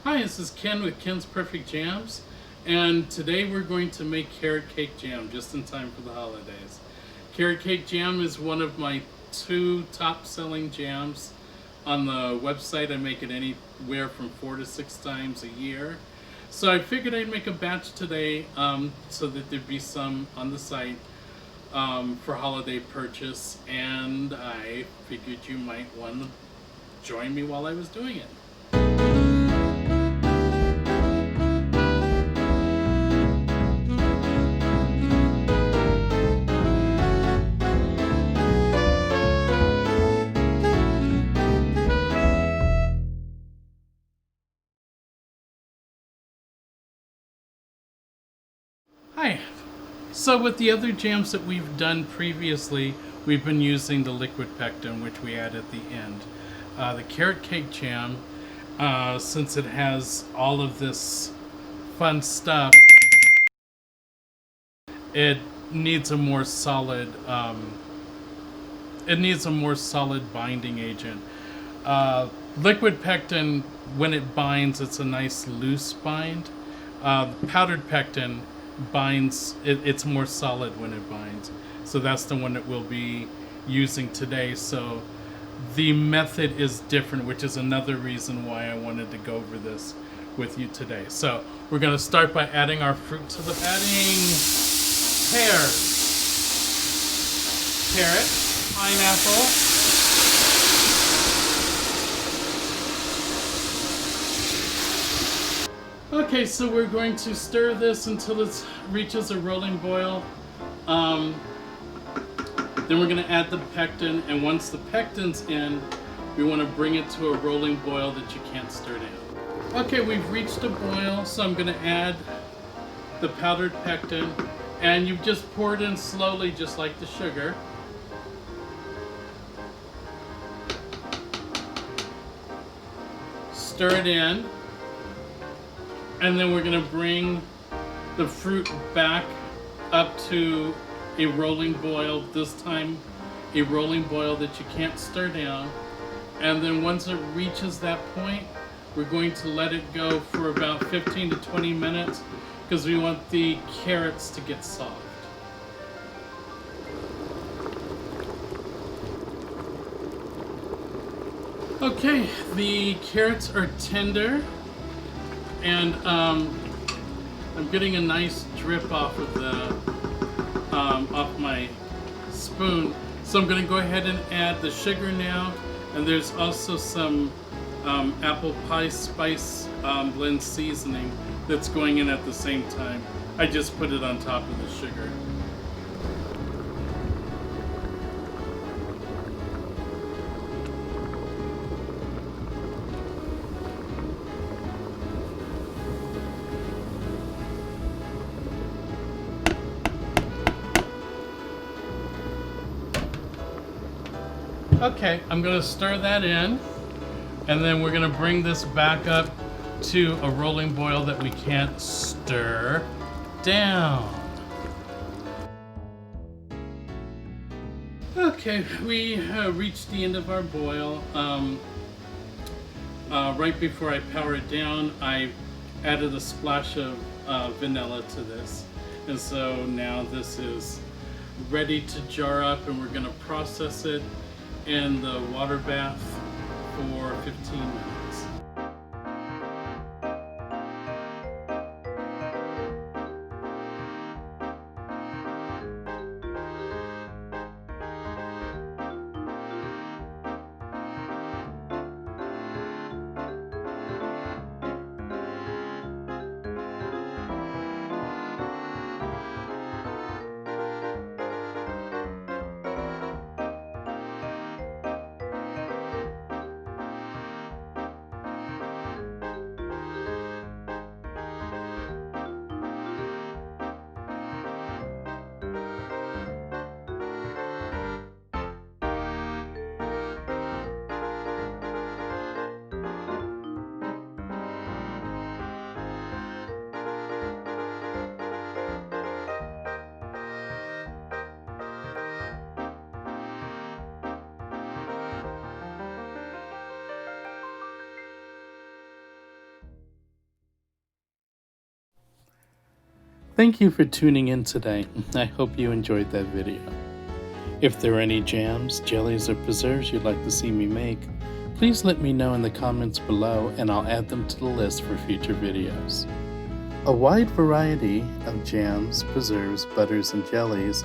Hi, this is Ken with Ken's Perfect Jams, and today we're going to make carrot cake jam just in time for the holidays. Carrot cake jam is one of my two top selling jams on the website. I make it anywhere from 4 to 6 times a year. So I figured I'd make a batch today so that there'd be some on the site for holiday purchase, and I figured you might want to join me while I was doing it. Hi. So with the other jams that we've done previously, we've been using the liquid pectin, which we add at the end. The carrot cake jam, since it has all of this fun stuff, it needs a more solid. It needs a more solid binding agent. Liquid pectin, when it binds, it's a nice loose bind. Powdered pectin binds, it's more solid when it binds. So that's the one that we'll be using today. So the method is different, which is another reason why I wanted to go over this with you today. So we're going to start by adding our fruit to the adding pears, carrot, pineapple, okay, so we're going to stir this until it reaches a rolling boil. Then we're going to add the pectin, and once the pectin's in, we want to bring it to a rolling boil that you can't stir down. Okay, we've reached a boil, so I'm going to add the powdered pectin, and you just pour it in slowly, just like the sugar. Stir it in. And then we're going to bring the fruit back up to a rolling boil, this time a rolling boil that you can't stir down. And then once it reaches that point, we're going to let it go for about 15 to 20 minutes because we want the carrots to get soft. Okay, the carrots are tender. And I'm getting a nice drip off of the off my spoon. So I'm going to go ahead and add the sugar now. And there's also some apple pie spice blend seasoning that's going in at the same time. I just put it on top of the sugar. Okay, I'm going to stir that in, and then we're going to bring this back up to a rolling boil that we can't stir down. Okay, we reached the end of our boil. Right before I power it down, I added a splash of vanilla to this. And so now this is ready to jar up, and we're going to process it in the water bath for 15 minutes. Thank you for tuning in today. I hope you enjoyed that video. If there are any jams, jellies, or preserves you'd like to see me make, please let me know in the comments below and I'll add them to the list for future videos. A wide variety of jams, preserves, butters, and jellies,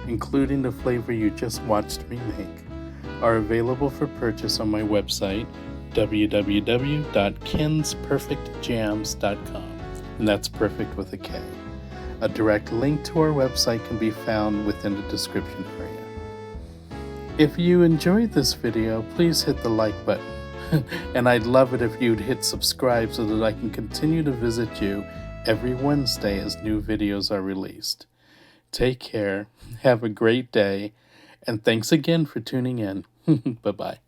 including the flavor you just watched me make, are available for purchase on my website, www.kensperfectjams.com, and that's perfect with a K. A direct link to our website can be found within the description area. If you enjoyed this video, please hit the like button, and I'd love it if you'd hit subscribe so that I can continue to visit you every Wednesday as new videos are released. Take care, have a great day, and thanks again for tuning in. Bye-bye.